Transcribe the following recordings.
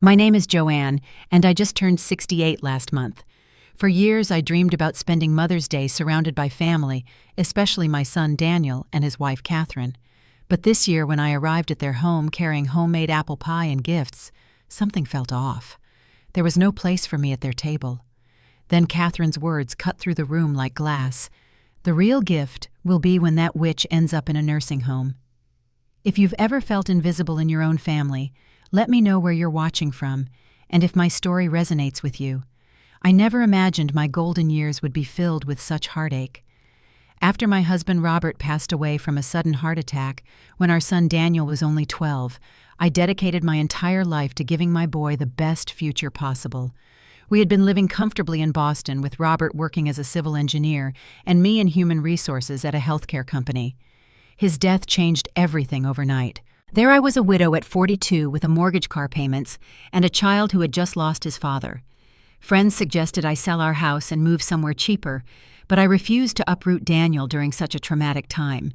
My name is Joanne, and I just turned 68 last month. For years, I dreamed about spending Mother's Day surrounded by family, especially my son Daniel and his wife Katherine. But this year, when I arrived at their home carrying homemade apple pie and gifts, something felt off. There was no place for me at their table. Then Katherine's words cut through the room like glass. The real gift will be when that witch ends up in a nursing home. If you've ever felt invisible in your own family, let me know where you're watching from, and if my story resonates with you. I never imagined my golden years would be filled with such heartache. After my husband Robert passed away from a sudden heart attack, when our son Daniel was only 12, I dedicated my entire life to giving my boy the best future possible. We had been living comfortably in Boston with Robert working as a civil engineer and me in human resources at a healthcare company. His death changed everything overnight. There I was, a widow at 42 with a mortgage, car payments, and a child who had just lost his father. Friends suggested I sell our house and move somewhere cheaper, but I refused to uproot Daniel during such a traumatic time.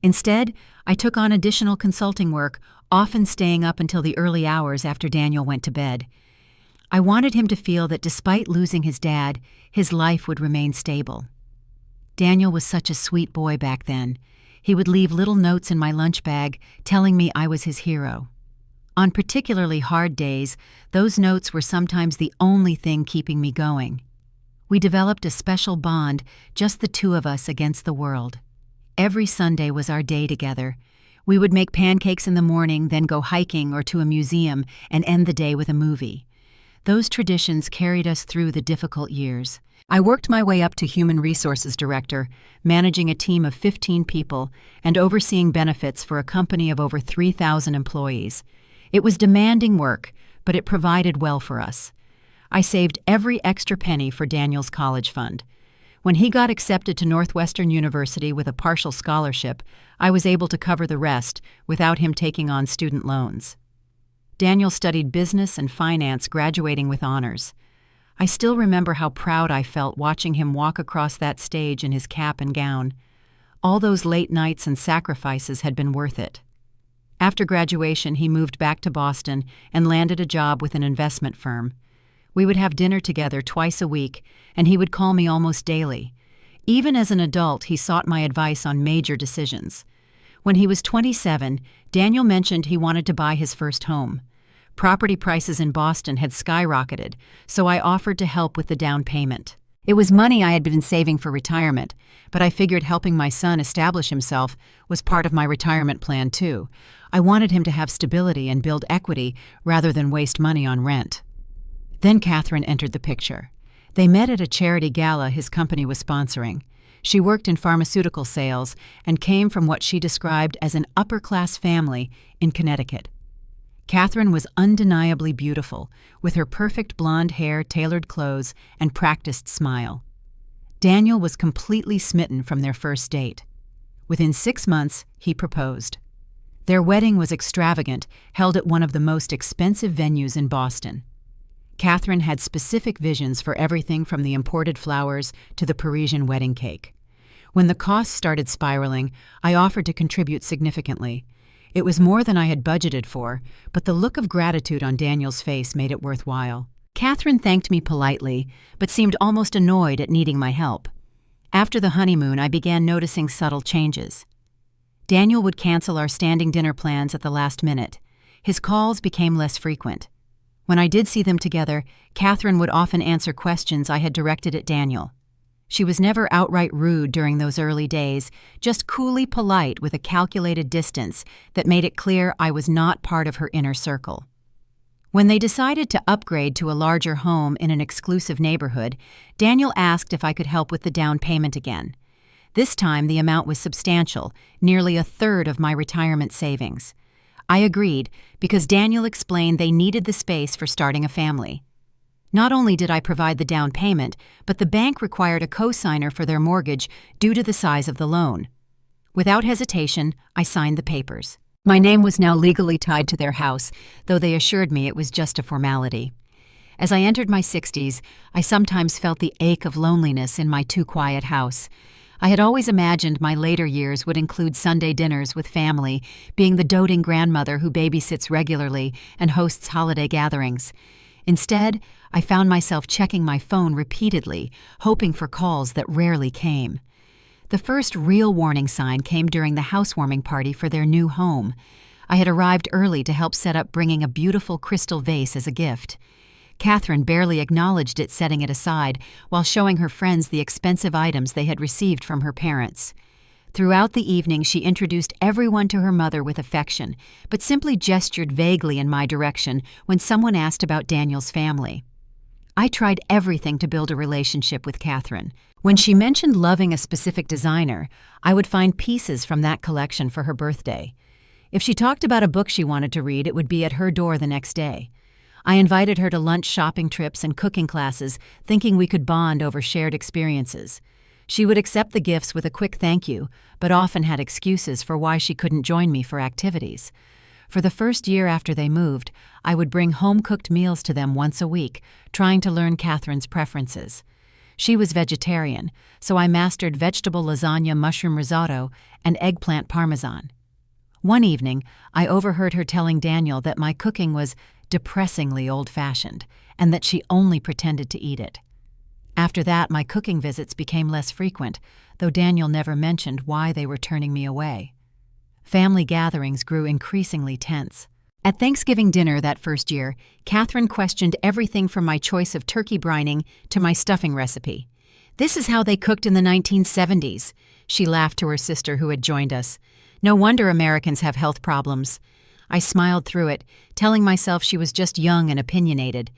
Instead, I took on additional consulting work, often staying up until the early hours after Daniel went to bed. I wanted him to feel that despite losing his dad, his life would remain stable. Daniel was such a sweet boy back then. He would leave little notes in my lunch bag telling me I was his hero. On particularly hard days, those notes were sometimes the only thing keeping me going. We developed a special bond, just the two of us against the world. Every Sunday was our day together. We would make pancakes in the morning, then go hiking or to a museum, and end the day with a movie. Those traditions carried us through the difficult years. I worked my way up to Human Resources Director, managing a team of 15 people and overseeing benefits for a company of over 3,000 employees. It was demanding work, but it provided well for us. I saved every extra penny for Daniel's college fund. When he got accepted to Northwestern University with a partial scholarship, I was able to cover the rest without him taking on student loans. Daniel studied business and finance, graduating with honors. I still remember how proud I felt watching him walk across that stage in his cap and gown. All those late nights and sacrifices had been worth it. After graduation, he moved back to Boston and landed a job with an investment firm. We would have dinner together twice a week, and he would call me almost daily. Even as an adult, he sought my advice on major decisions. When he was 27, Daniel mentioned he wanted to buy his first home. Property prices in Boston had skyrocketed, so I offered to help with the down payment. It was money I had been saving for retirement, but I figured helping my son establish himself was part of my retirement plan too. I wanted him to have stability and build equity rather than waste money on rent. Then Katherine entered the picture. They met at a charity gala his company was sponsoring. She worked in pharmaceutical sales and came from what she described as an upper-class family in Connecticut. Katherine was undeniably beautiful, with her perfect blonde hair, tailored clothes, and practiced smile. Daniel was completely smitten from their first date. Within 6 months, he proposed. Their wedding was extravagant, held at one of the most expensive venues in Boston. Katherine had specific visions for everything from the imported flowers to the Parisian wedding cake. When the costs started spiraling, I offered to contribute significantly. It was more than I had budgeted for, but the look of gratitude on Daniel's face made it worthwhile. Katherine thanked me politely, but seemed almost annoyed at needing my help. After the honeymoon, I began noticing subtle changes. Daniel would cancel our standing dinner plans at the last minute. His calls became less frequent. When I did see them together, Katherine would often answer questions I had directed at Daniel. She was never outright rude during those early days, just coolly polite with a calculated distance that made it clear I was not part of her inner circle. When they decided to upgrade to a larger home in an exclusive neighborhood, Daniel asked if I could help with the down payment again. This time the amount was substantial, nearly a third of my retirement savings. I agreed because Daniel explained they needed the space for starting a family. Not only did I provide the down payment, but the bank required a co-signer for their mortgage due to the size of the loan. Without hesitation, I signed the papers. My name was now legally tied to their house, though they assured me it was just a formality. As I entered my 60s, I sometimes felt the ache of loneliness in my too-quiet house. I had always imagined my later years would include Sunday dinners with family, being the doting grandmother who babysits regularly and hosts holiday gatherings. Instead, I found myself checking my phone repeatedly, hoping for calls that rarely came. The first real warning sign came during the housewarming party for their new home. I had arrived early to help set up, bringing a beautiful crystal vase as a gift. Katherine barely acknowledged it, setting it aside, while showing her friends the expensive items they had received from her parents. Throughout the evening, she introduced everyone to her mother with affection, but simply gestured vaguely in my direction when someone asked about Daniel's family. I tried everything to build a relationship with Katherine. When she mentioned loving a specific designer, I would find pieces from that collection for her birthday. If she talked about a book she wanted to read, it would be at her door the next day. I invited her to lunch, shopping trips, and cooking classes, thinking we could bond over shared experiences. She would accept the gifts with a quick thank you, but often had excuses for why she couldn't join me for activities. For the first year after they moved, I would bring home-cooked meals to them once a week, trying to learn Katherine's preferences. She was vegetarian, so I mastered vegetable lasagna, mushroom risotto, and eggplant parmesan. One evening, I overheard her telling Daniel that my cooking was depressingly old-fashioned, and that she only pretended to eat it. After that, my cooking visits became less frequent, though Daniel never mentioned why they were turning me away. Family gatherings grew increasingly tense. At Thanksgiving dinner that first year, Katherine questioned everything from my choice of turkey brining to my stuffing recipe. "This is how they cooked in the 1970s, she laughed to her sister who had joined us. "No wonder Americans have health problems." I smiled through it, telling myself she was just young and opinionated.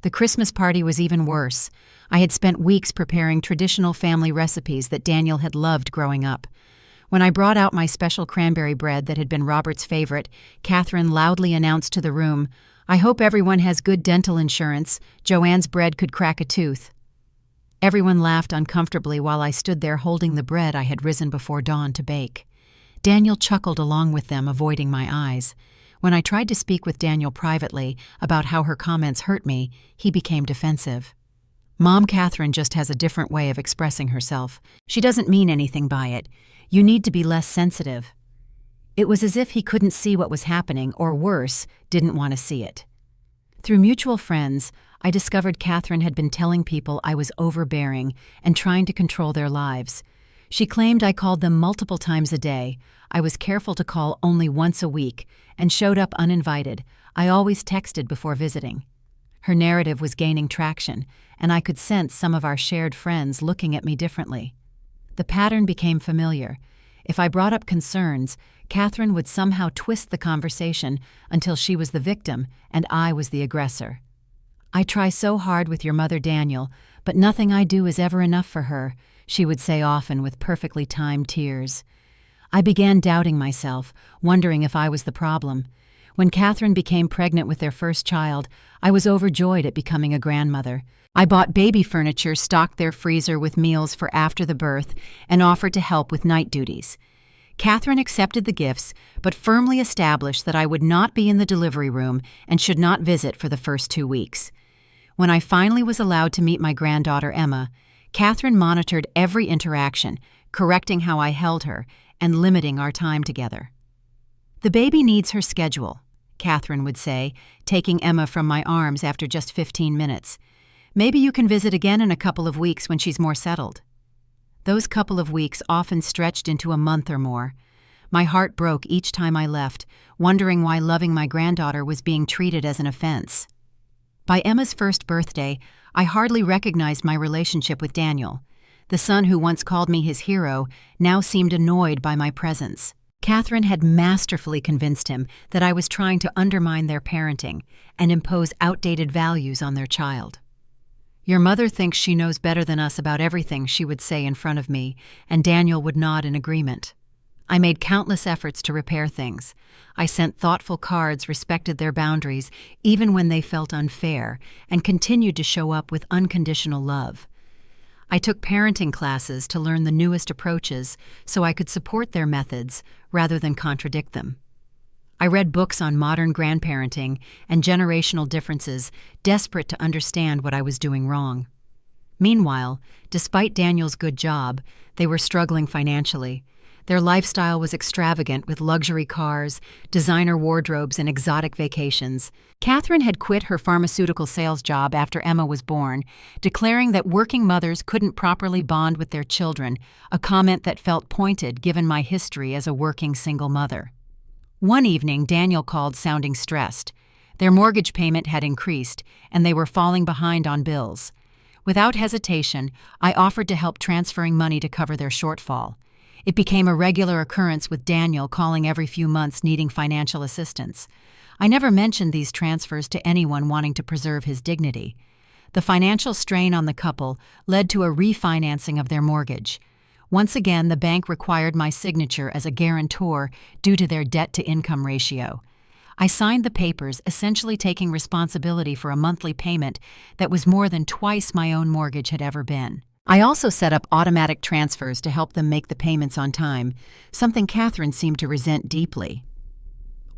The Christmas party was even worse. I had spent weeks preparing traditional family recipes that Daniel had loved growing up. When I brought out my special cranberry bread that had been Robert's favorite, Katherine loudly announced to the room, "I hope everyone has good dental insurance. Joanne's bread could crack a tooth." Everyone laughed uncomfortably while I stood there holding the bread I had risen before dawn to bake. Daniel chuckled along with them, avoiding my eyes. When I tried to speak with Daniel privately about how her comments hurt me, he became defensive. "Mom, Katherine just has a different way of expressing herself. She doesn't mean anything by it. You need to be less sensitive." It was as if he couldn't see what was happening, or worse, didn't want to see it. Through mutual friends, I discovered Katherine had been telling people I was overbearing and trying to control their lives. She claimed I called them multiple times a day. I was careful to call only once a week, and showed up uninvited. I always texted before visiting. Her narrative was gaining traction, and I could sense some of our shared friends looking at me differently. The pattern became familiar. If I brought up concerns, Katherine would somehow twist the conversation until she was the victim and I was the aggressor. "I try so hard with your mother, Daniel, but nothing I do is ever enough for her," she would say often with perfectly timed tears. I began doubting myself, wondering if I was the problem. When Katherine became pregnant with their first child, I was overjoyed at becoming a grandmother. I bought baby furniture, stocked their freezer with meals for after the birth, and offered to help with night duties. Katherine accepted the gifts, but firmly established that I would not be in the delivery room and should not visit for the first 2 weeks. When I finally was allowed to meet my granddaughter Emma, Katherine monitored every interaction, correcting how I held her and limiting our time together. "The baby needs her schedule," Katherine would say, taking Emma from my arms after just 15 minutes. "Maybe you can visit again in a couple of weeks when she's more settled." Those couple of weeks often stretched into a month or more. My heart broke each time I left, wondering why loving my granddaughter was being treated as an offense. By Emma's first birthday, I hardly recognized my relationship with Daniel. The son who once called me his hero now seemed annoyed by my presence. Katherine had masterfully convinced him that I was trying to undermine their parenting and impose outdated values on their child. "Your mother thinks she knows better than us about everything," she would say in front of me, and Daniel would nod in agreement. I made countless efforts to repair things. I sent thoughtful cards, respected their boundaries, even when they felt unfair, and continued to show up with unconditional love. I took parenting classes to learn the newest approaches so I could support their methods rather than contradict them. I read books on modern grandparenting and generational differences, desperate to understand what I was doing wrong. Meanwhile, despite Daniel's good job, they were struggling financially. Their lifestyle was extravagant with luxury cars, designer wardrobes, and exotic vacations. Katherine had quit her pharmaceutical sales job after Emma was born, declaring that working mothers couldn't properly bond with their children, a comment that felt pointed given my history as a working single mother. One evening, Daniel called sounding stressed. Their mortgage payment had increased, and they were falling behind on bills. Without hesitation, I offered to help transferring money to cover their shortfall. It became a regular occurrence with Daniel calling every few months needing financial assistance. I never mentioned these transfers to anyone wanting to preserve his dignity. The financial strain on the couple led to a refinancing of their mortgage. Once again, the bank required my signature as a guarantor due to their debt-to-income ratio. I signed the papers, essentially taking responsibility for a monthly payment that was more than twice my own mortgage had ever been. I also set up automatic transfers to help them make the payments on time, something Katherine seemed to resent deeply.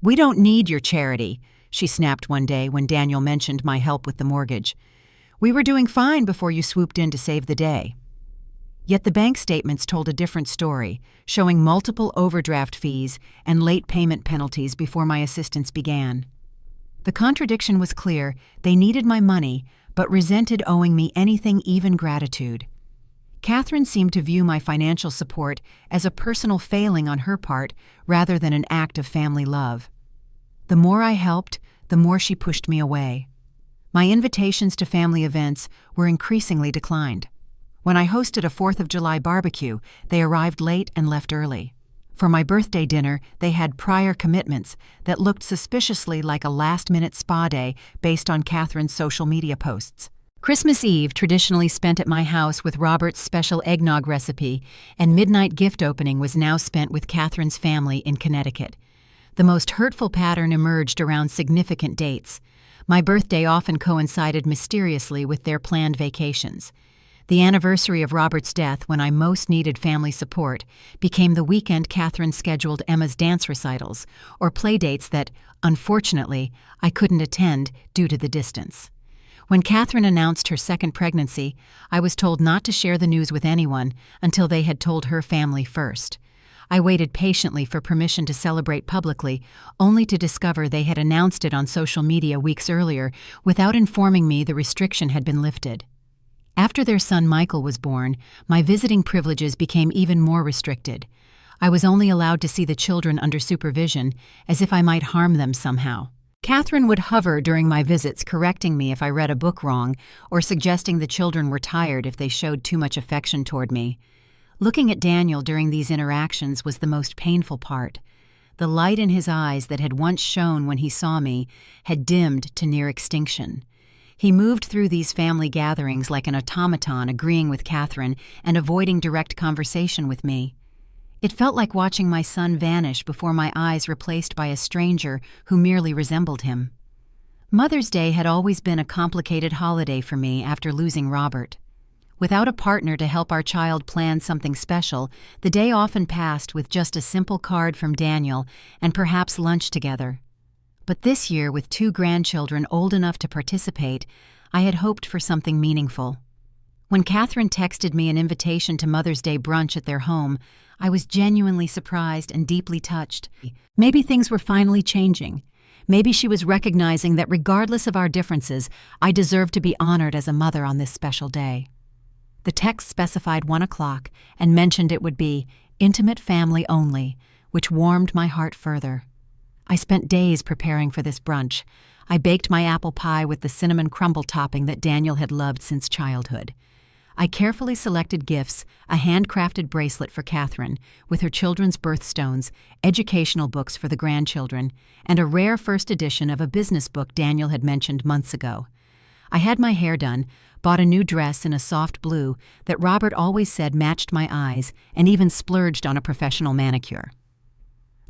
"We don't need your charity," she snapped one day when Daniel mentioned my help with the mortgage. "We were doing fine before you swooped in to save the day." Yet the bank statements told a different story, showing multiple overdraft fees and late payment penalties before my assistance began. The contradiction was clear: they needed my money, but resented owing me anything, even gratitude. Katherine seemed to view my financial support as a personal failing on her part rather than an act of family love. The more I helped, the more she pushed me away. My invitations to family events were increasingly declined. When I hosted a 4th of July barbecue, they arrived late and left early. For my birthday dinner, they had prior commitments that looked suspiciously like a last-minute spa day based on Katherine's social media posts. Christmas Eve, traditionally spent at my house with Robert's special eggnog recipe, and midnight gift opening was now spent with Katherine's family in Connecticut. The most hurtful pattern emerged around significant dates. My birthday often coincided mysteriously with their planned vacations. The anniversary of Robert's death, when I most needed family support, became the weekend Katherine scheduled Emma's dance recitals, or play dates that, unfortunately, I couldn't attend due to the distance. When Katherine announced her second pregnancy, I was told not to share the news with anyone until they had told her family first. I waited patiently for permission to celebrate publicly, only to discover they had announced it on social media weeks earlier without informing me the restriction had been lifted. After their son Michael was born, my visiting privileges became even more restricted. I was only allowed to see the children under supervision, as if I might harm them somehow. Katherine would hover during my visits, correcting me if I read a book wrong or suggesting the children were tired if they showed too much affection toward me. Looking at Daniel during these interactions was the most painful part. The light in his eyes that had once shone when he saw me had dimmed to near extinction. He moved through these family gatherings like an automaton, agreeing with Katherine and avoiding direct conversation with me. It felt like watching my son vanish before my eyes, replaced by a stranger who merely resembled him. Mother's Day had always been a complicated holiday for me after losing Robert. Without a partner to help our child plan something special, the day often passed with just a simple card from Daniel and perhaps lunch together. But this year, with 2 grandchildren old enough to participate, I had hoped for something meaningful. When Katherine texted me an invitation to Mother's Day brunch at their home, I was genuinely surprised and deeply touched. Maybe things were finally changing. Maybe she was recognizing that regardless of our differences, I deserved to be honored as a mother on this special day. The text specified 1 o'clock and mentioned it would be intimate family only, which warmed my heart further. I spent days preparing for this brunch. I baked my apple pie with the cinnamon crumble topping that Daniel had loved since childhood. I carefully selected gifts, a handcrafted bracelet for Katherine, with her children's birthstones, educational books for the grandchildren, and a rare first edition of a business book Daniel had mentioned months ago. I had my hair done, bought a new dress in a soft blue that Robert always said matched my eyes, and even splurged on a professional manicure.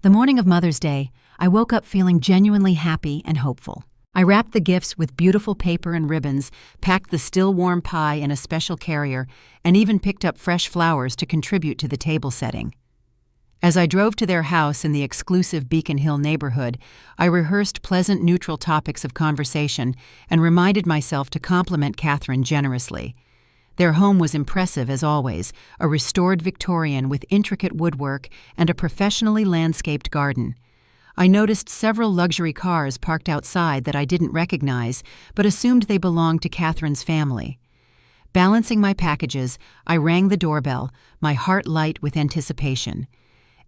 The morning of Mother's Day, I woke up feeling genuinely happy and hopeful. I wrapped the gifts with beautiful paper and ribbons, packed the still-warm pie in a special carrier, and even picked up fresh flowers to contribute to the table setting. As I drove to their house in the exclusive Beacon Hill neighborhood, I rehearsed pleasant, neutral topics of conversation and reminded myself to compliment Katherine generously. Their home was impressive as always, a restored Victorian with intricate woodwork and a professionally landscaped garden. I noticed several luxury cars parked outside that I didn't recognize, but assumed they belonged to Katherine's family. Balancing my packages, I rang the doorbell, my heart light with anticipation.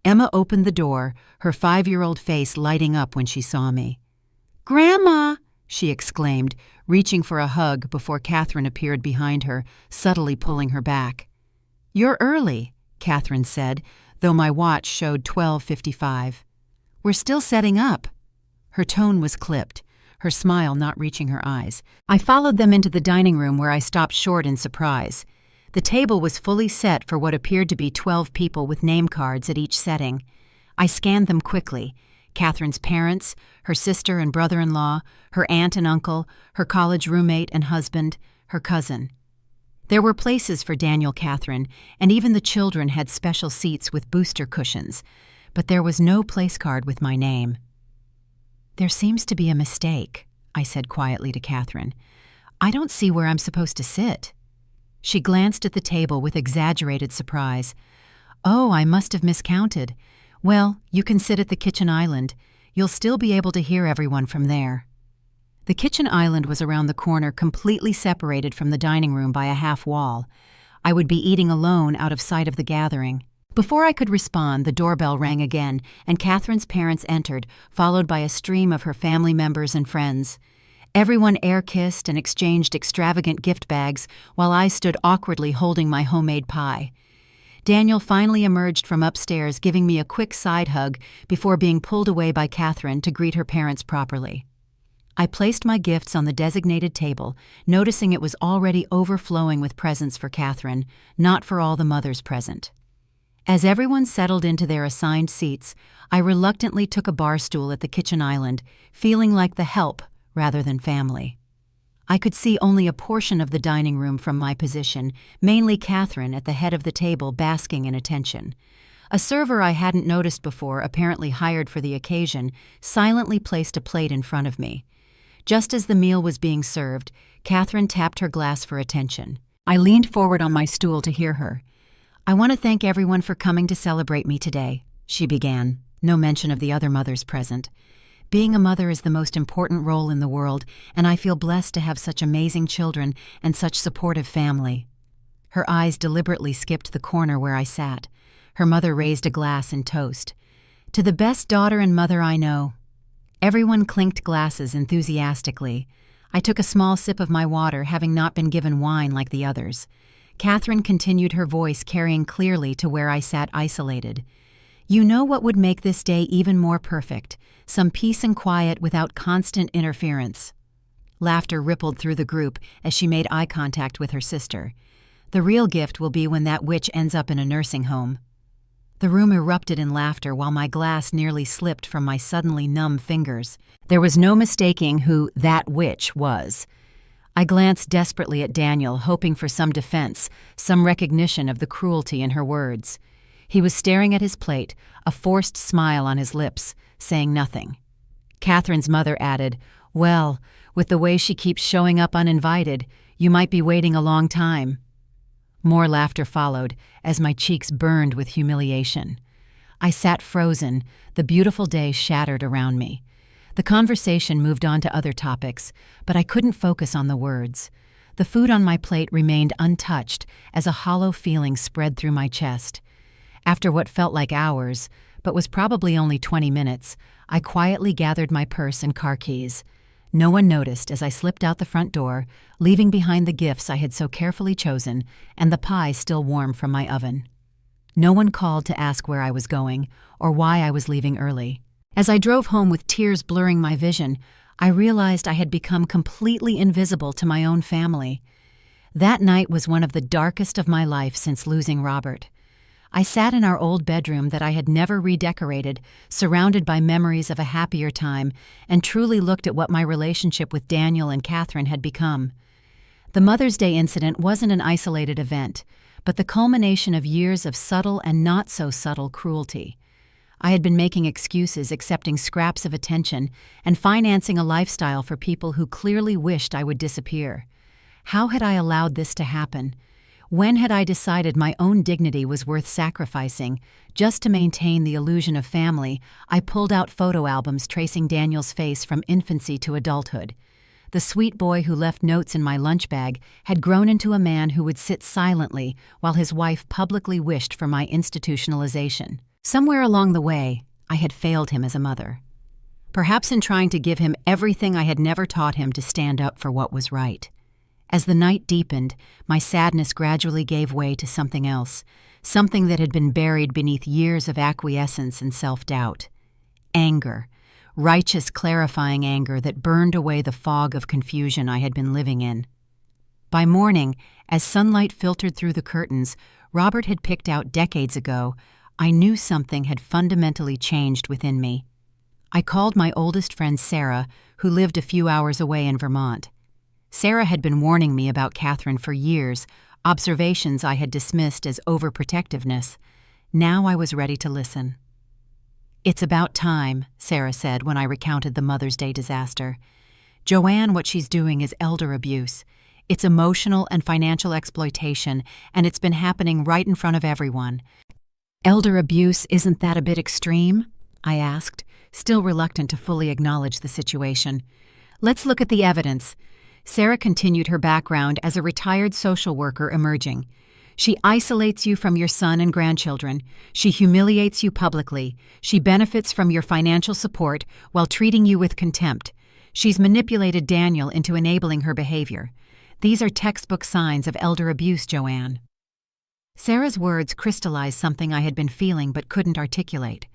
Emma opened the door, her 5-year-old face lighting up when she saw me. "Grandma!" she exclaimed, reaching for a hug before Katherine appeared behind her, subtly pulling her back. "You're early," Katherine said, though my watch showed 12:55. "We're still setting up." Her tone was clipped, her smile not reaching her eyes. I followed them into the dining room where I stopped short in surprise. The table was fully set for what appeared to be 12 people with name cards at each setting. I scanned them quickly. Katherine's parents, her sister and brother-in-law, her aunt and uncle, her college roommate and husband, her cousin. There were places for Daniel, Katherine, and even the children had special seats with booster cushions, but there was no place card with my name. "There seems to be a mistake," I said quietly to Katherine. "I don't see where I'm supposed to sit." She glanced at the table with exaggerated surprise. "Oh, I must have miscounted. Well, you can sit at the kitchen island. You'll still be able to hear everyone from there." The kitchen island was around the corner, completely separated from the dining room by a half wall. I would be eating alone out of sight of the gathering. Before I could respond, the doorbell rang again, and Katherine's parents entered, followed by a stream of her family members and friends. Everyone air-kissed and exchanged extravagant gift bags, while I stood awkwardly holding my homemade pie. Daniel finally emerged from upstairs, giving me a quick side hug before being pulled away by Katherine to greet her parents properly. I placed my gifts on the designated table, noticing it was already overflowing with presents for Katherine, not for all the mothers present. As everyone settled into their assigned seats, I reluctantly took a bar stool at the kitchen island, feeling like the help rather than family. I could see only a portion of the dining room from my position, mainly Katherine at the head of the table basking in attention. A server I hadn't noticed before, apparently hired for the occasion, silently placed a plate in front of me. Just as the meal was being served, Katherine tapped her glass for attention. I leaned forward on my stool to hear her. "I want to thank everyone for coming to celebrate me today," she began, no mention of the other mothers present. "Being a mother is the most important role in the world, and I feel blessed to have such amazing children and such supportive family." Her eyes deliberately skipped the corner where I sat. Her mother raised a glass in toast. "To the best daughter and mother I know." Everyone clinked glasses enthusiastically. I took a small sip of my water, having not been given wine like the others. Katherine continued, her voice carrying clearly to where I sat isolated. "You know what would make this day even more perfect? Some peace and quiet without constant interference." Laughter rippled through the group as she made eye contact with her sister. "The real gift will be when that witch ends up in a nursing home." The room erupted in laughter while my glass nearly slipped from my suddenly numb fingers. There was no mistaking who that witch was. I glanced desperately at Daniel, hoping for some defense, some recognition of the cruelty in her words. He was staring at his plate, a forced smile on his lips, saying nothing. Katherine's mother added, "Well, with the way she keeps showing up uninvited, you might be waiting a long time." More laughter followed, as my cheeks burned with humiliation. I sat frozen, the beautiful day shattered around me. The conversation moved on to other topics, but I couldn't focus on the words. The food on my plate remained untouched as a hollow feeling spread through my chest. After what felt like hours, but was probably only 20 minutes, I quietly gathered my purse and car keys. No one noticed as I slipped out the front door, leaving behind the gifts I had so carefully chosen and the pie still warm from my oven. No one called to ask where I was going or why I was leaving early. As I drove home with tears blurring my vision, I realized I had become completely invisible to my own family. That night was one of the darkest of my life since losing Robert. I sat in our old bedroom that I had never redecorated, surrounded by memories of a happier time, and truly looked at what my relationship with Daniel and Katherine had become. The Mother's Day incident wasn't an isolated event, but the culmination of years of subtle and not-so-subtle cruelty. I had been making excuses, accepting scraps of attention, and financing a lifestyle for people who clearly wished I would disappear. How had I allowed this to happen? When had I decided my own dignity was worth sacrificing? Just to maintain the illusion of family, I pulled out photo albums tracing Daniel's face from infancy to adulthood. The sweet boy who left notes in my lunch bag had grown into a man who would sit silently while his wife publicly wished for my institutionalization. Somewhere along the way, I had failed him as a mother. Perhaps in trying to give him everything I had never taught him to stand up for what was right. As the night deepened, my sadness gradually gave way to something else, something that had been buried beneath years of acquiescence and self-doubt. Anger, righteous, clarifying anger that burned away the fog of confusion I had been living in. By morning, as sunlight filtered through the curtains Robert had picked out decades ago, I knew something had fundamentally changed within me. I called my oldest friend Sarah, who lived a few hours away in Vermont. Sarah had been warning me about Katherine for years, observations I had dismissed as overprotectiveness. Now I was ready to listen. "It's about time," Sarah said when I recounted the Mother's Day disaster. "Joanne, what she's doing is elder abuse. It's emotional and financial exploitation, and it's been happening right in front of everyone." "Elder abuse, isn't that a bit extreme?" I asked, still reluctant to fully acknowledge the situation. "Let's look at the evidence." Sarah continued her background as a retired social worker emerging. "She isolates you from your son and grandchildren. She humiliates you publicly. She benefits from your financial support while treating you with contempt. She's manipulated Daniel into enabling her behavior. These are textbook signs of elder abuse, Joanne." Sarah's words crystallized something I had been feeling but couldn't articulate.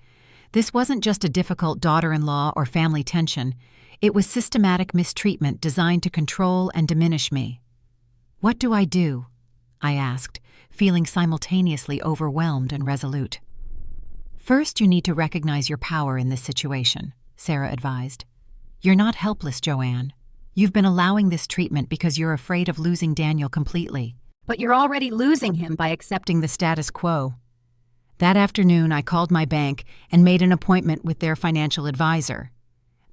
This wasn't just a difficult daughter-in-law or family tension. It was systematic mistreatment designed to control and diminish me. "What do I do?" I asked, feeling simultaneously overwhelmed and resolute. "First, you need to recognize your power in this situation," Sarah advised. "You're not helpless, Joanne. You've been allowing this treatment because you're afraid of losing Daniel completely. But you're already losing him by accepting the status quo." That afternoon, I called my bank and made an appointment with their financial advisor.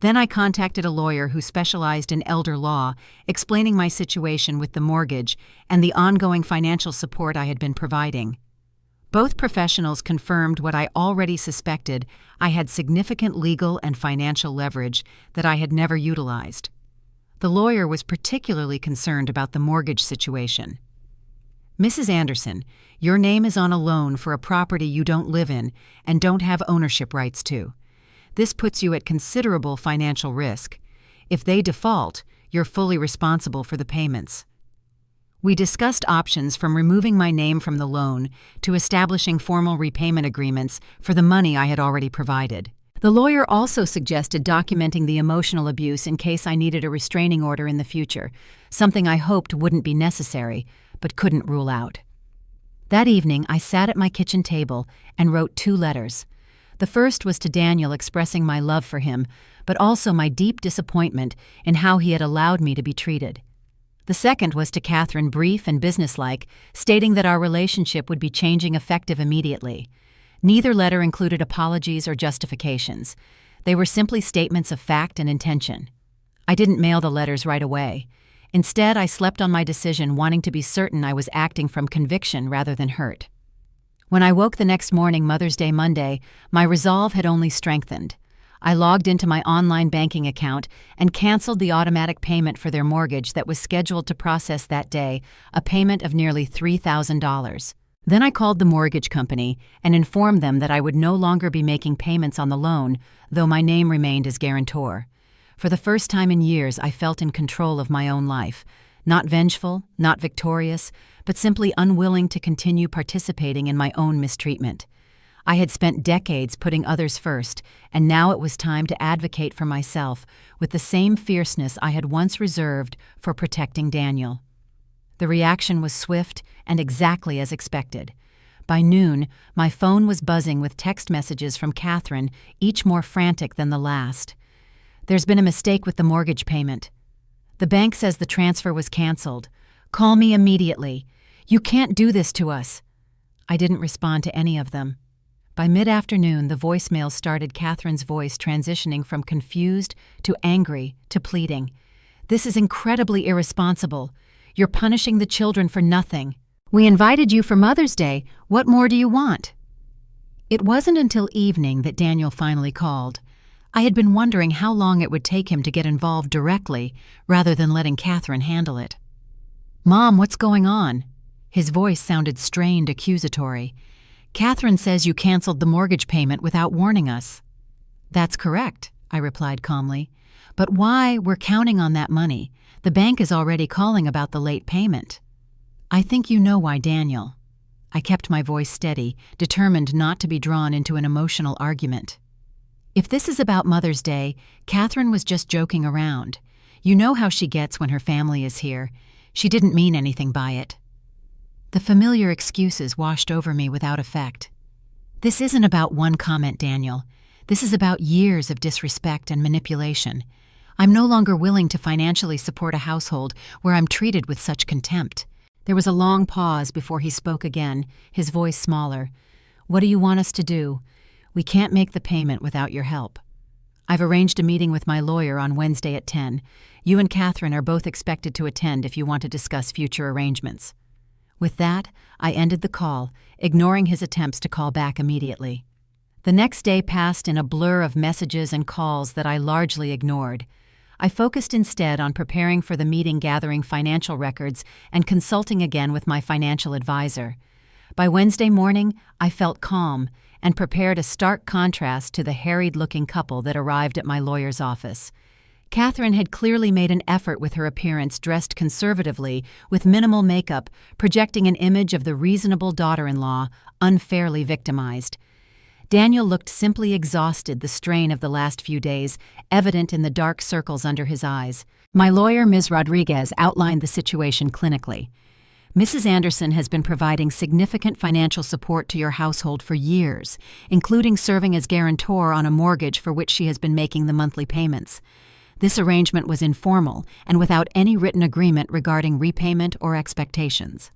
Then I contacted a lawyer who specialized in elder law, explaining my situation with the mortgage and the ongoing financial support I had been providing. Both professionals confirmed what I already suspected: I had significant legal and financial leverage that I had never utilized. The lawyer was particularly concerned about the mortgage situation. "Mrs. Anderson, your name is on a loan for a property you don't live in and don't have ownership rights to. This puts you at considerable financial risk. If they default, you're fully responsible for the payments." We discussed options from removing my name from the loan to establishing formal repayment agreements for the money I had already provided. The lawyer also suggested documenting the emotional abuse in case I needed a restraining order in the future, something I hoped wouldn't be necessary, but couldn't rule out. That evening, I sat at my kitchen table and wrote 2 letters. The first was to Daniel, expressing my love for him, but also my deep disappointment in how he had allowed me to be treated. The second was to Katherine, brief and businesslike, stating that our relationship would be changing effective immediately. Neither letter included apologies or justifications. They were simply statements of fact and intention. I didn't mail the letters right away. Instead, I slept on my decision, wanting to be certain I was acting from conviction rather than hurt. When I woke the next morning, Mother's Day Monday, my resolve had only strengthened. I logged into my online banking account and canceled the automatic payment for their mortgage that was scheduled to process that day, a payment of nearly $3,000. Then I called the mortgage company and informed them that I would no longer be making payments on the loan, though my name remained as guarantor. For the first time in years, I felt in control of my own life. Not vengeful, not victorious, but simply unwilling to continue participating in my own mistreatment. I had spent decades putting others first, and now it was time to advocate for myself with the same fierceness I had once reserved for protecting Daniel. The reaction was swift and exactly as expected. By noon, my phone was buzzing with text messages from Katherine, each more frantic than the last. "There's been a mistake with the mortgage payment. The bank says the transfer was canceled. Call me immediately. You can't do this to us." I didn't respond to any of them. By mid-afternoon, the voicemail started, Katherine's voice transitioning from confused to angry to pleading. "This is incredibly irresponsible. You're punishing the children for nothing. We invited you for Mother's Day. What more do you want? It wasn't until evening that Daniel finally called. I had been wondering how long it would take him to get involved directly, rather than letting Katherine handle it. "Mom, what's going on?" His voice sounded strained, accusatory. "Katherine says you canceled the mortgage payment without warning us." "That's correct," I replied calmly. "But why? We're counting on that money. The bank is already calling about the late payment." "I think you know why, Daniel." I kept my voice steady, determined not to be drawn into an emotional argument. "If this is about Mother's Day, Katherine was just joking around. You know how she gets when her family is here. She didn't mean anything by it." The familiar excuses washed over me without effect. "This isn't about one comment, Daniel. This is about years of disrespect and manipulation. I'm no longer willing to financially support a household where I'm treated with such contempt." There was a long pause before he spoke again, his voice smaller. "What do you want us to do? We can't make the payment without your help. I've arranged a meeting with my lawyer on Wednesday at 10. You and Katherine are both expected to attend if you want to discuss future arrangements." With that, I ended the call, ignoring his attempts to call back immediately. The next day passed in a blur of messages and calls that I largely ignored. I focused instead on preparing for the meeting, gathering financial records, and consulting again with my financial advisor. By Wednesday morning, I felt calm and prepared, a stark contrast to the harried-looking couple that arrived at my lawyer's office. Katherine had clearly made an effort with her appearance, dressed conservatively, with minimal makeup, projecting an image of the reasonable daughter-in-law, unfairly victimized. Daniel looked simply exhausted, the strain of the last few days evident in the dark circles under his eyes. My lawyer, Ms. Rodriguez, outlined the situation clinically. "Mrs. Anderson has been providing significant financial support to your household for years, including serving as guarantor on a mortgage for which she has been making the monthly payments. This arrangement was informal and without any written agreement regarding repayment or expectations."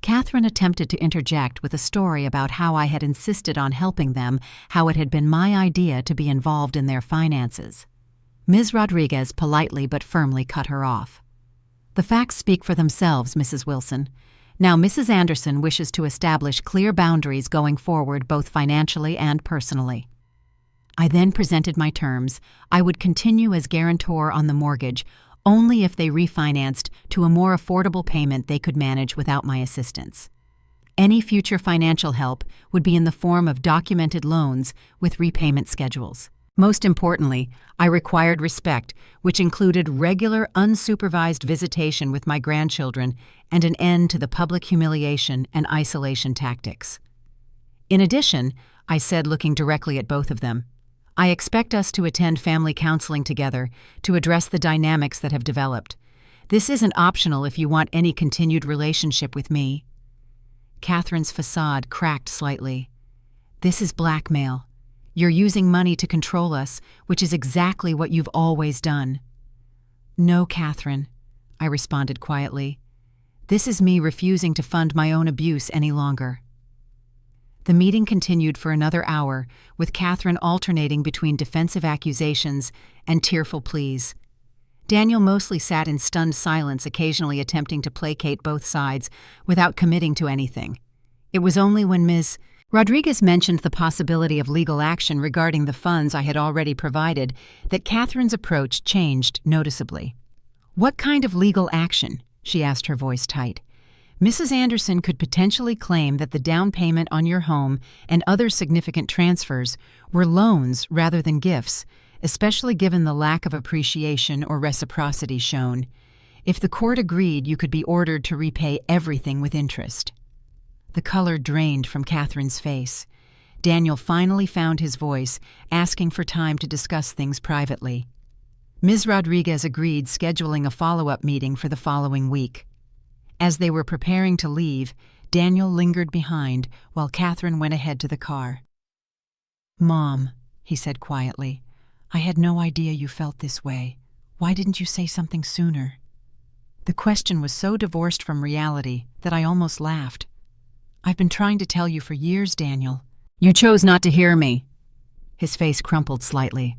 Katherine attempted to interject with a story about how I had insisted on helping them, how it had been my idea to be involved in their finances. Ms. Rodriguez politely but firmly cut her off. "The facts speak for themselves, Mrs. Wilson. Now, Mrs. Anderson wishes to establish clear boundaries going forward, both financially and personally." I then presented my terms. I would continue as guarantor on the mortgage only if they refinanced to a more affordable payment they could manage without my assistance. Any future financial help would be in the form of documented loans with repayment schedules. Most importantly, I required respect, which included regular, unsupervised visitation with my grandchildren and an end to the public humiliation and isolation tactics. In addition, I said, looking directly at both of them, "I expect us to attend family counseling together to address the dynamics that have developed. This isn't optional if you want any continued relationship with me." Katherine's facade cracked slightly. "This is blackmail. You're using money to control us, which is exactly what you've always done." "No, Katherine," I responded quietly. "This is me refusing to fund my own abuse any longer." The meeting continued for another hour, with Katherine alternating between defensive accusations and tearful pleas. Daniel mostly sat in stunned silence, occasionally attempting to placate both sides without committing to anything. It was only when Ms. Rodriguez mentioned the possibility of legal action regarding the funds I had already provided that Katherine's approach changed noticeably. "What kind of legal action?" she asked, her voice tight. "Mrs. Anderson could potentially claim that the down payment on your home and other significant transfers were loans rather than gifts, especially given the lack of appreciation or reciprocity shown. If the court agreed, you could be ordered to repay everything with interest." The color drained from Katherine's face. Daniel finally found his voice, asking for time to discuss things privately. Ms. Rodriguez agreed, scheduling a follow-up meeting for the following week. As they were preparing to leave, Daniel lingered behind while Katherine went ahead to the car. "Mom," he said quietly, "I had no idea you felt this way. Why didn't you say something sooner?" The question was so divorced from reality that I almost laughed. "I've been trying to tell you for years, Daniel." "You chose not to hear me." His face crumpled slightly.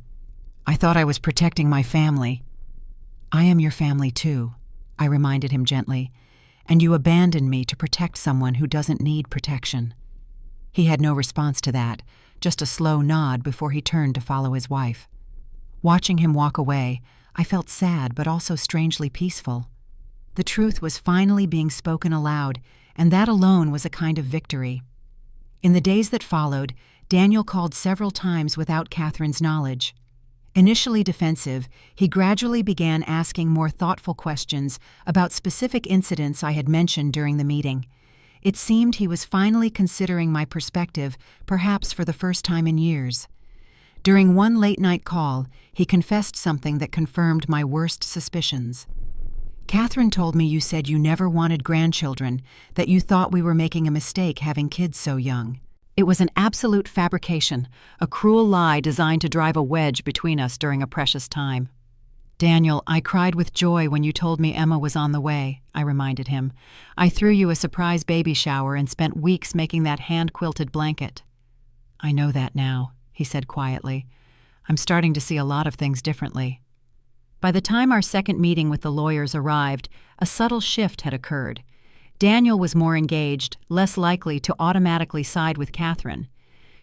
"I thought I was protecting my family." "I am your family too," I reminded him gently. and you abandoned me to protect someone who doesn't need protection." He had no response to that, just a slow nod before he turned to follow his wife. Watching him walk away, I felt sad but also strangely peaceful. The truth was finally being spoken aloud, and that alone was a kind of victory. In the days that followed, Daniel called several times without Katherine's knowledge. Initially defensive, he gradually began asking more thoughtful questions about specific incidents I had mentioned during the meeting. It seemed he was finally considering my perspective, perhaps for the first time in years. During one late-night call, he confessed something that confirmed my worst suspicions. "Katherine told me you said you never wanted grandchildren, that you thought we were making a mistake having kids so young." It was an absolute fabrication, a cruel lie designed to drive a wedge between us during a precious time. "Daniel, I cried with joy when you told me Emma was on the way," I reminded him. "I threw you a surprise baby shower and spent weeks making that hand-quilted blanket." "I know that now," he said quietly. "I'm starting to see a lot of things differently." By the time our second meeting with the lawyers arrived, a subtle shift had occurred. Daniel was more engaged, less likely to automatically side with Katherine.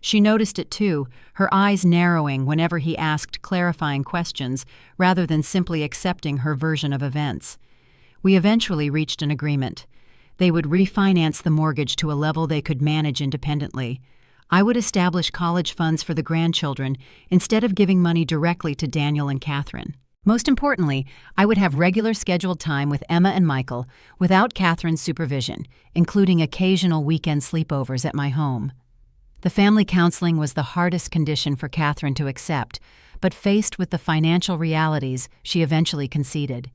She noticed it too, her eyes narrowing whenever he asked clarifying questions rather than simply accepting her version of events. We eventually reached an agreement. They would refinance the mortgage to a level they could manage independently. I would establish college funds for the grandchildren instead of giving money directly to Daniel and Katherine. Most importantly, I would have regular scheduled time with Emma and Michael without Katherine's supervision, including occasional weekend sleepovers at my home. The family counseling was the hardest condition for Katherine to accept, but faced with the financial realities, she eventually conceded.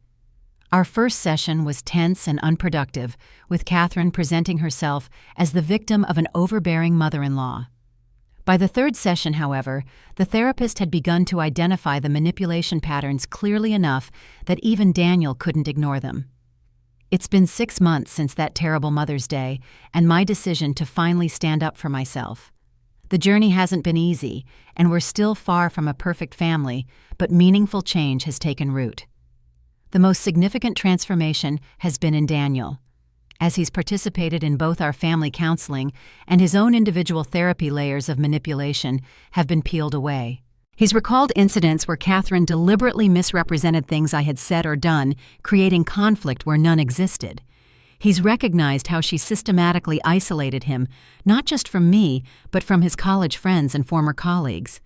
Our first session was tense and unproductive, with Katherine presenting herself as the victim of an overbearing mother-in-law. By the third session, however, the therapist had begun to identify the manipulation patterns clearly enough that even Daniel couldn't ignore them. It's been 6 months since that terrible Mother's Day, and my decision to finally stand up for myself. The journey hasn't been easy, and we're still far from a perfect family, but meaningful change has taken root. The most significant transformation has been in Daniel. As he's participated in both our family counseling and his own individual therapy, layers of manipulation have been peeled away. He's recalled incidents where Katherine deliberately misrepresented things I had said or done, creating conflict where none existed. He's recognized how she systematically isolated him, not just from me, but from his college friends and former colleagues.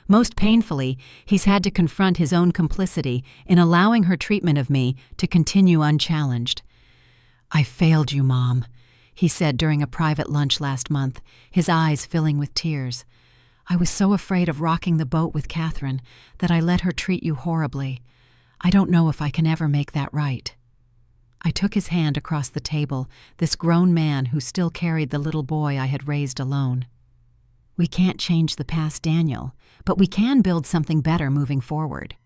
Most painfully, he's had to confront his own complicity in allowing her treatment of me to continue unchallenged. "I failed you, Mom," he said during a private lunch last month, his eyes filling with tears. "I was so afraid of rocking the boat with Katherine that I let her treat you horribly. I don't know if I can ever make that right." I took his hand across the table, this grown man who still carried the little boy I had raised alone. "We can't change the past, Daniel, but we can build something better moving forward."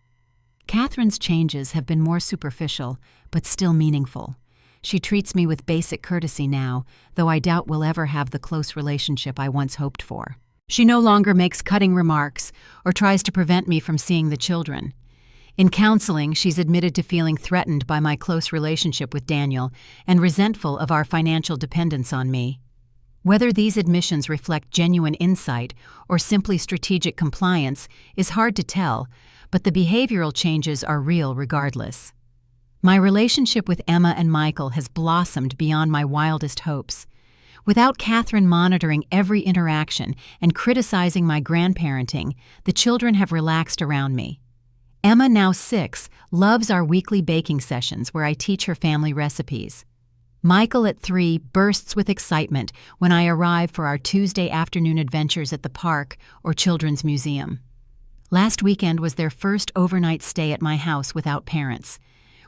Katherine's changes have been more superficial, but still meaningful. She treats me with basic courtesy now, though I doubt we'll ever have the close relationship I once hoped for. She no longer makes cutting remarks or tries to prevent me from seeing the children. In counseling, she's admitted to feeling threatened by my close relationship with Daniel and resentful of our financial dependence on me. Whether these admissions reflect genuine insight or simply strategic compliance is hard to tell, but the behavioral changes are real regardless. My relationship with Emma and Michael has blossomed beyond my wildest hopes. Without Katherine monitoring every interaction and criticizing my grandparenting, the children have relaxed around me. Emma, now 6, loves our weekly baking sessions where I teach her family recipes. Michael, at 3, bursts with excitement when I arrive for our Tuesday afternoon adventures at the park or children's museum. Last weekend was their first overnight stay at my house without parents.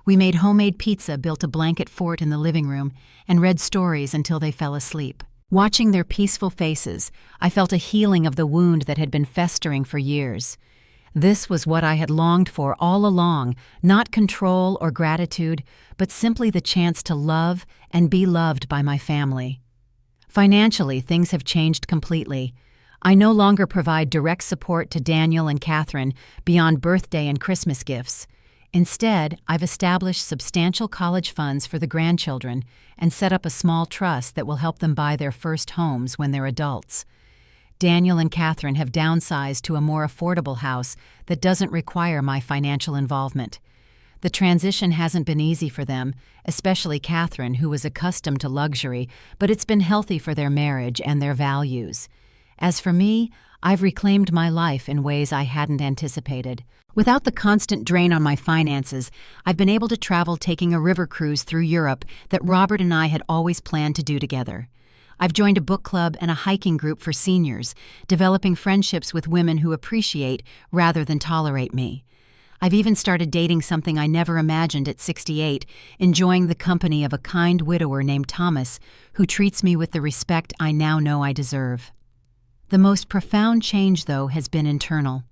We made homemade pizza, built a blanket fort in the living room, and read stories until they fell asleep. Watching their peaceful faces, I felt a healing of the wound that had been festering for years. This was what I had longed for all along, not control or gratitude, but simply the chance to love and be loved by my family. Financially, things have changed completely. I no longer provide direct support to Daniel and Katherine beyond birthday and Christmas gifts. Instead, I've established substantial college funds for the grandchildren and set up a small trust that will help them buy their first homes when they're adults. Daniel and Katherine have downsized to a more affordable house that doesn't require my financial involvement. The transition hasn't been easy for them, especially Katherine, who was accustomed to luxury, but it's been healthy for their marriage and their values. As for me, I've reclaimed my life in ways I hadn't anticipated. Without the constant drain on my finances, I've been able to travel taking a river cruise through Europe that Robert and I had always planned to do together. I've joined a book club and a hiking group for seniors, developing friendships with women who appreciate rather than tolerate me. I've even started dating something I never imagined at 68, enjoying the company of a kind widower named Thomas, who treats me with the respect I now know I deserve. The most profound change, though, has been internal.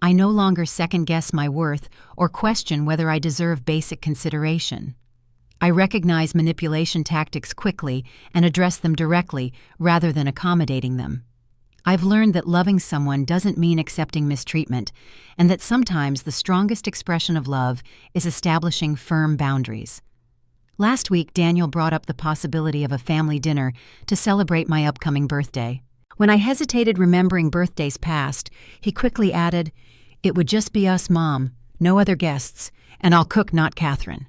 I no longer second-guess my worth or question whether I deserve basic consideration. I recognize manipulation tactics quickly and address them directly rather than accommodating them. I've learned that loving someone doesn't mean accepting mistreatment, and that sometimes the strongest expression of love is establishing firm boundaries. Last week, Daniel brought up the possibility of a family dinner to celebrate my upcoming birthday. When I hesitated remembering birthdays past, he quickly added, "It would just be us, Mom, no other guests, and I'll cook, not Katherine."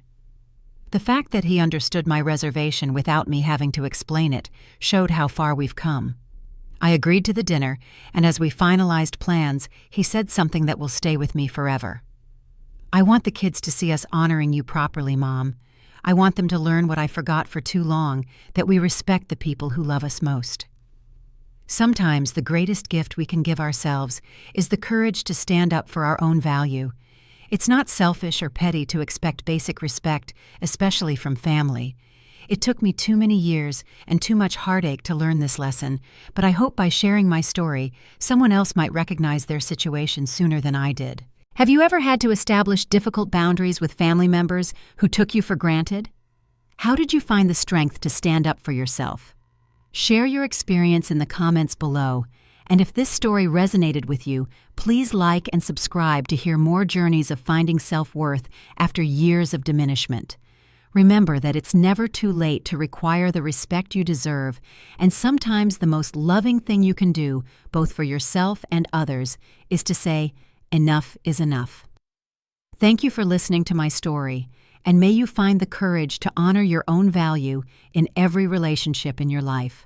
The fact that he understood my reservation without me having to explain it showed how far we've come. I agreed to the dinner, and as we finalized plans, he said something that will stay with me forever. "I want the kids to see us honoring you properly, Mom. I want them to learn what I forgot for too long, that we respect the people who love us most." Sometimes the greatest gift we can give ourselves is the courage to stand up for our own value. It's not selfish or petty to expect basic respect, especially from family. It took me too many years and too much heartache to learn this lesson, but I hope by sharing my story, someone else might recognize their situation sooner than I did. Have you ever had to establish difficult boundaries with family members who took you for granted? How did you find the strength to stand up for yourself? Share your experience in the comments below, and if this story resonated with you, please like and subscribe to hear more journeys of finding self-worth after years of diminishment. Remember that it's never too late to require the respect you deserve, and sometimes the most loving thing you can do, both for yourself and others, is to say, "Enough is enough." Thank you for listening to my story, and may you find the courage to honor your own value in every relationship in your life.